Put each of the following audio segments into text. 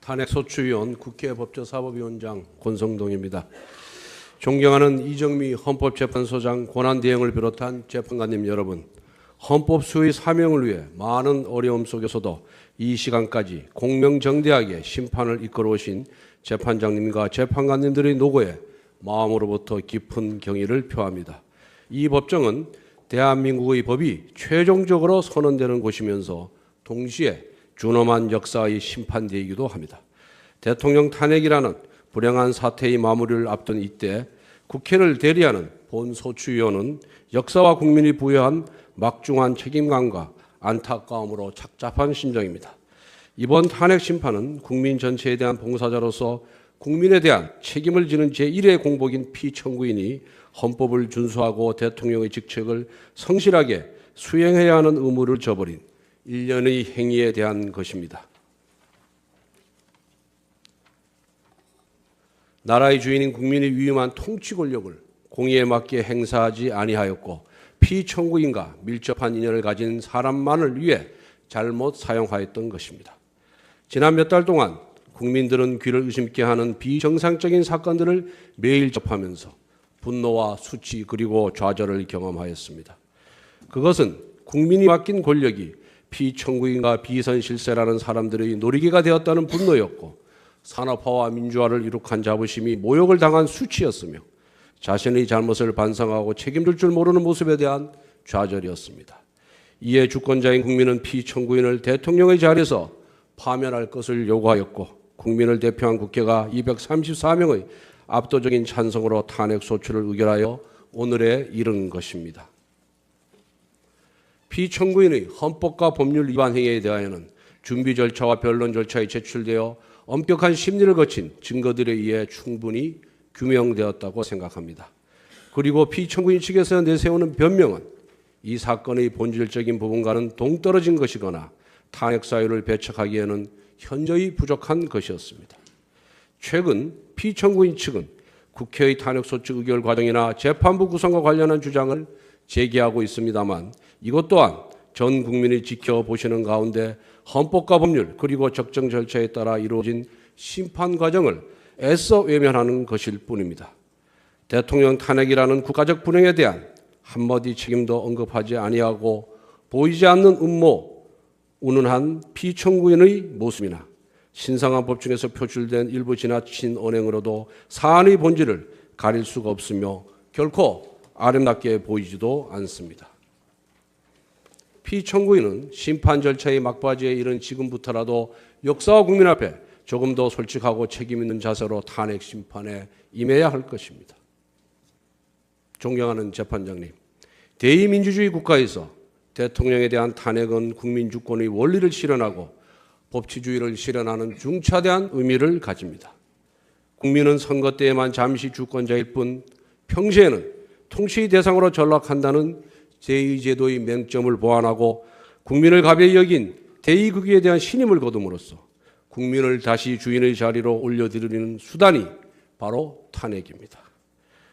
탄핵소추위원 국회 법제사법위원장 권성동입니다. 존경하는 이정미 헌법재판소장 권한대행을 비롯한 재판관님 여러분, 헌법 수호의 사명을 위해 많은 어려움 속에서도 이 시간까지 공명정대하게 심판을 이끌어 오신 재판장님과 재판관님들의 노고에 마음으로부터 깊은 경의를 표합니다. 이 법정은 대한민국의 법이 최종적으로 선언되는 곳이면서 동시에 준엄한 역사의 심판대이기도 합니다. 대통령 탄핵이라는 불행한 사태의 마무리를 앞둔 이때 국회를 대리하는 본소추위원은 역사와 국민이 부여한 막중한 책임감과 안타까움으로 착잡한 심정입니다. 이번 탄핵 심판은 국민 전체에 대한 봉사자로서 국민에 대한 책임을 지는 제1의 공복인 피청구인이 헌법을 준수하고 대통령의 직책을 성실하게 수행해야 하는 의무를 저버린 일련의 행위에 대한 것입니다. 나라의 주인인 국민의 위임한 통치 권력을 공의에 맞게 행사하지 아니하였고 피청구인과 밀접한 인연을 가진 사람만을 위해 잘못 사용하였던 것입니다. 지난 몇 달 동안 국민들은 귀를 의심케 하는 비정상적인 사건들을 매일 접하면서 분노와 수치 그리고 좌절을 경험하였습니다. 그것은 국민이 맡긴 권력이 피청구인과 비선실세라는 사람들의 놀이기가 되었다는 분노였고 산업화와 민주화를 이룩한 자부심이 모욕을 당한 수치였으며 자신의 잘못을 반성하고 책임질 줄 모르는 모습에 대한 좌절이었습니다. 이에 주권자인 국민은 피청구인을 대통령의 자리에서 파면할 것을 요구하였고 국민을 대표한 국회가 234명의 압도적인 찬성으로 탄핵소추를 의결하여 오늘에 이른 것입니다. 피청구인의 헌법과 법률 위반 행위에 대하여는 준비 절차와 변론 절차에 제출되어 엄격한 심리를 거친 증거들에 의해 충분히 규명되었다고 생각합니다. 그리고 피청구인 측에서 내세우는 변명은 이 사건의 본질적인 부분과는 동떨어진 것이거나 탄핵 사유를 배척하기에는 현저히 부족한 것이었습니다. 최근 피청구인 측은 국회의 탄핵소추 의결 과정이나 재판부 구성과 관련한 주장을 제기하고 있습니다만 이것 또한 전 국민이 지켜보시는 가운데 헌법과 법률 그리고 적정 절차에 따라 이루어진 심판 과정을 애써 외면하는 것일 뿐입니다. 대통령 탄핵이라는 국가적 불행에 대한 한마디 책임도 언급하지 아니하고 보이지 않는 음모, 운운한 피청구인의 모습이나 신성한 법중에서 표출된 일부 지나친 언행으로도 사안의 본질을 가릴 수가 없으며 결코 아름답게 보이지도 않습니다. 피청구인은 심판 절차의 막바지에 이른 지금부터라도 역사와 국민 앞에 조금 더 솔직하고 책임 있는 자세로 탄핵 심판에 임해야 할 것입니다. 존경하는 재판장님, 대의민주주의 국가에서 대통령에 대한 탄핵은 국민 주권의 원리를 실현하고 법치주의를 실현하는 중차대한 의미를 가집니다. 국민은 선거 때에만 잠시 주권자일 뿐 평시에는 통치의 대상으로 전락한다는 제2제도의 맹점을 보완하고 국민을 가벼이 여긴 대의국위에 대한 신임을 거둠으로써 국민을 다시 주인의 자리로 올려드리는 수단이 바로 탄핵입니다.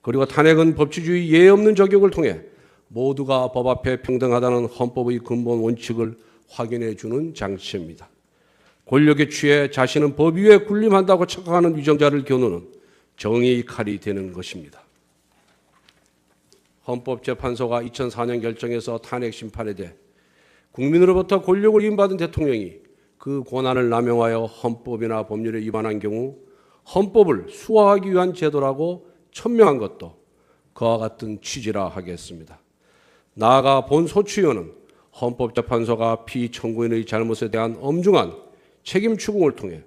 그리고 탄핵은 법치주의 예외 없는 적용을 통해 모두가 법 앞에 평등하다는 헌법의 근본 원칙을 확인해 주는 장치입니다. 권력에 취해 자신은 법 위에 군림한다고 착각하는 위정자를 겨누는 정의의 칼이 되는 것입니다. 헌법재판소가 2004년 결정해서 탄핵 심판에 대해 국민으로부터 권력을 위임받은 대통령이 그 권한을 남용하여 헌법이나 법률에 위반한 경우 헌법을 수호하기 위한 제도라고 천명한 것도 그와 같은 취지라 하겠습니다. 나아가 본소추위원은 헌법재판소가 피청구인의 잘못에 대한 엄중한 책임 추궁을 통해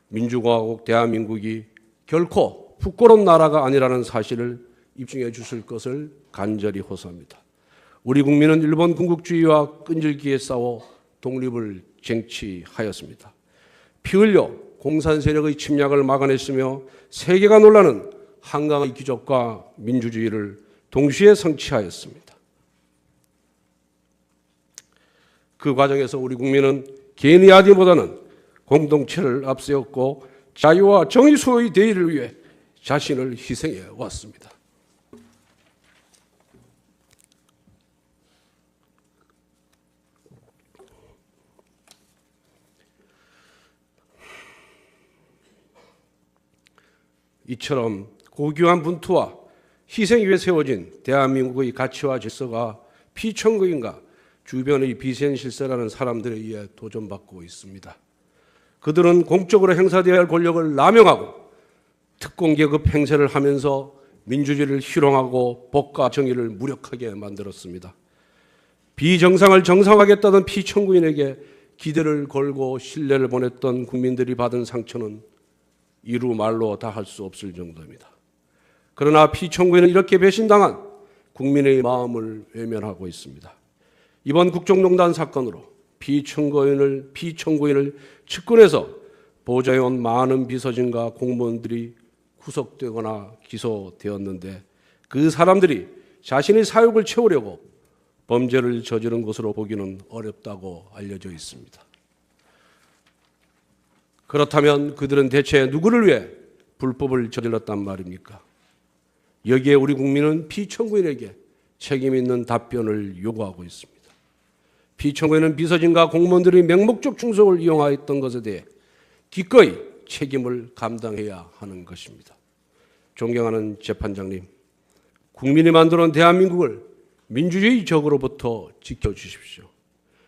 민주공화국 대한민국이 결코 부끄러운 나라가 아니라는 사실을 입증해 주실 것을 간절히 호소합니다. 우리 국민은 일본 군국주의와 끈질기게 싸워 독립을 쟁취하였습니다. 피 흘려 공산 세력의 침략을 막아냈으며 세계가 놀라는 한강의 기적과 민주주의를 동시에 성취하였습니다. 그 과정에서 우리 국민은 개인의 아디보다는 공동체를 앞세웠고 자유와 정의 수호의 대의를 위해 자신을 희생해 왔습니다. 이처럼 고귀한 분투와 희생 위에 세워진 대한민국의 가치와 질서가 피청구인가 주변의 비센실세라는 사람들에 의해 도전받고 있습니다. 그들은 공적으로 행사되어야 할 권력을 남용하고 특공계급 행세를 하면서 민주주의를 희롱하고 법과 정의를 무력하게 만들었습니다. 비정상을 정상화하겠다던 피청구인에게 기대를 걸고 신뢰를 보냈던 국민들이 받은 상처는 이루 말로 다 할 수 없을 정도입니다. 그러나 피청구인은 이렇게 배신당한 국민의 마음을 외면하고 있습니다. 이번 국정농단 사건으로 피청구인을 측근해서 보좌해온 많은 비서진과 공무원들이 구속되거나 기소되었는데 그 사람들이 자신의 사욕을 채우려고 범죄를 저지른 것으로 보기는 어렵다고 알려져 있습니다. 그렇다면 그들은 대체 누구를 위해 불법을 저질렀단 말입니까? 여기에 우리 국민은 피청구인에게 책임 있는 답변을 요구하고 있습니다. 피청구인은 비서진과 공무원들의 맹목적 충성을 이용하였던 것에 대해 기꺼이 책임을 감당해야 하는 것입니다. 존경하는 재판장님, 국민이 만들어온 대한민국을 민주주의 적으로부터 지켜주십시오.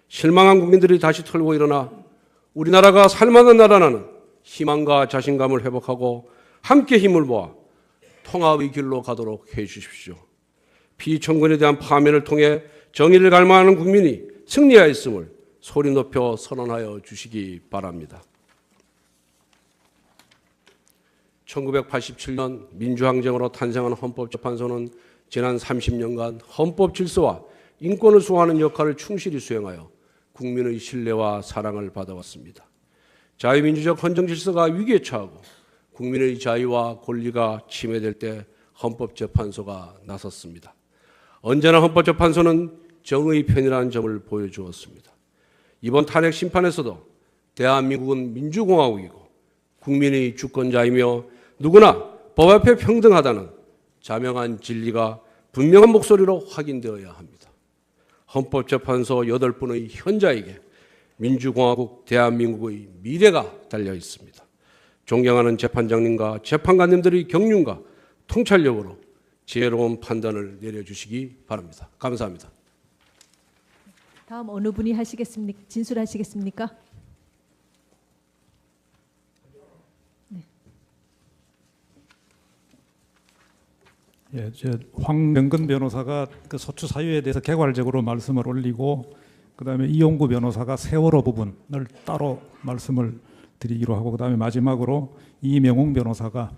실망한 국민들이 다시 털고 일어나 우리나라가 살만한 나라라는 희망과 자신감을 회복하고 함께 힘을 모아 통합의 길로 가도록 해주십시오. 피청구인에 대한 파면을 통해 정의를 갈망하는 국민이 승리하였음을 소리 높여 선언하여 주시기 바랍니다. 1987년 민주항쟁으로 탄생한 헌법재판소는 지난 30년간 헌법 질서와 인권을 수호하는 역할을 충실히 수행하여 국민의 신뢰와 사랑을 받아왔습니다. 자유민주적 헌정 질서가 위기에 처하고 국민의 자유와 권리가 침해될 때 헌법재판소가 나섰습니다. 언제나 헌법재판소는 정의 편이라는 점을 보여주었습니다. 이번 탄핵 심판에서도 대한민국은 민주공화국이고 국민의 주권자이며 누구나 법 앞에 평등하다는 자명한 진리가 분명한 목소리로 확인되어야 합니다. 헌법재판소 8분의 현자에게 민주공화국 대한민국의 미래가 달려 있습니다. 존경하는 재판장님과 재판관님들의 경륜과 통찰력으로 지혜로운 판단을 내려주시기 바랍니다. 감사합니다. 다음 어느 분이 하시겠습니까? 진술하시겠습니까? 네. 예, 황명근 변호사가 그 소추 사유에 대해서 개괄적으로 말씀을 올리고, 그다음에 이용구 변호사가 세월호 부분을 따로 말씀을 드리기로 하고, 그다음에 마지막으로 이명웅 변호사가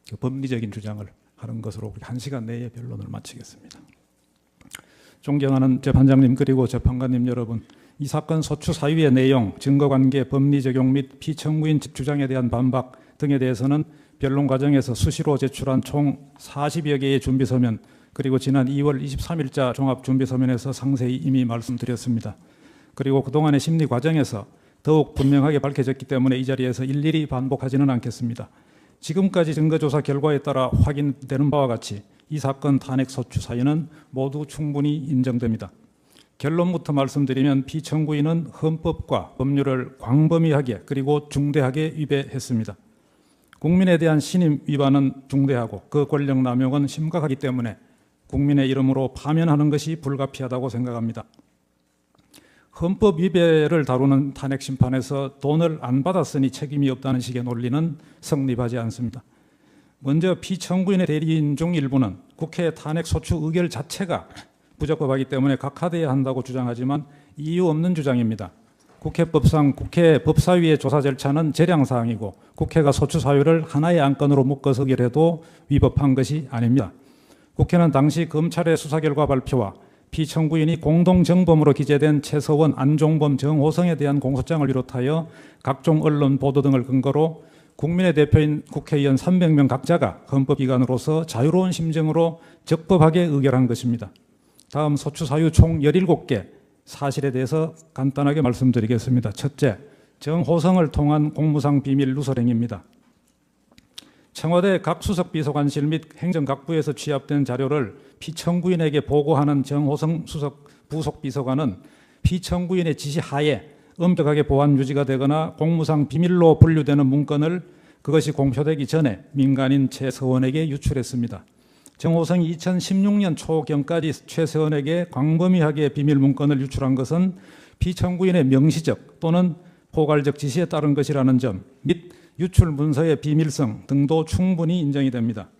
그 법리적인 주장을 하는 것으로 1시간 내에 변론을 마치겠습니다. 존경하는 재판장님 그리고 재판관님 여러분, 이 사건 소추 사유의 내용, 증거관계, 법리 적용 및 피청구인 주장에 대한 반박 등에 대해서는 변론 과정에서 수시로 제출한 총 40여 개의 준비서면, 그리고 지난 2월 23일자 종합준비서면에서 상세히 이미 말씀드렸습니다. 그리고 그동안의 심리 과정에서 더욱 분명하게 밝혀졌기 때문에 이 자리에서 일일이 반복하지는 않겠습니다. 지금까지 증거조사 결과에 따라 확인되는 바와 같이 이 사건 탄핵 소추 사유는 모두 충분히 인정됩니다. 결론부터 말씀드리면 피청구인은 헌법과 법률을 광범위하게 그리고 중대하게 위배했습니다. 국민에 대한 신임 위반은 중대하고 그 권력 남용은 심각하기 때문에 국민의 이름으로 파면하는 것이 불가피하다고 생각합니다. 헌법 위배를 다루는 탄핵 심판에서 돈을 안 받았으니 책임이 없다는 식의 논리는 성립하지 않습니다. 먼저 피청구인의 대리인 중 일부는 국회 탄핵 소추 의결 자체가 부적법하기 때문에 각하돼야 한다고 주장하지만 이유 없는 주장입니다. 국회법상 국회 법사위의 조사 절차는 재량사항이고 국회가 소추 사유를 하나의 안건으로 묶어서 의결해도 위법한 것이 아닙니다. 국회는 당시 검찰의 수사 결과 발표와 피청구인이 공동정범으로 기재된 최서원, 안종범, 정호성에 대한 공소장을 비롯하여 각종 언론 보도 등을 근거로 국민의 대표인 국회의원 300명 각자가 헌법기관으로서 자유로운 심정으로 적법하게 의결한 것입니다. 다음 소추 사유 총 17개 사실에 대해서 간단하게 말씀드리겠습니다. 첫째, 정호성을 통한 공무상 비밀 누설행위입니다. 청와대 각 수석 비서관실 및 행정각부에서 취합된 자료를 피청구인에게 보고하는 정호성 수석 부속 비서관은 피청구인의 지시하에 엄격하게 보안 유지가 되거나 공무상 비밀로 분류되는 문건을 그것이 공표되기 전에 민간인 최서원에게 유출했습니다. 정호성이 2016년 초경까지 최서원에게 광범위하게 비밀 문건을 유출한 것은 피청구인의 명시적 또는 포괄적 지시에 따른 것이라는 점 및 유출 문서의 비밀성 등도 충분히 인정이 됩니다.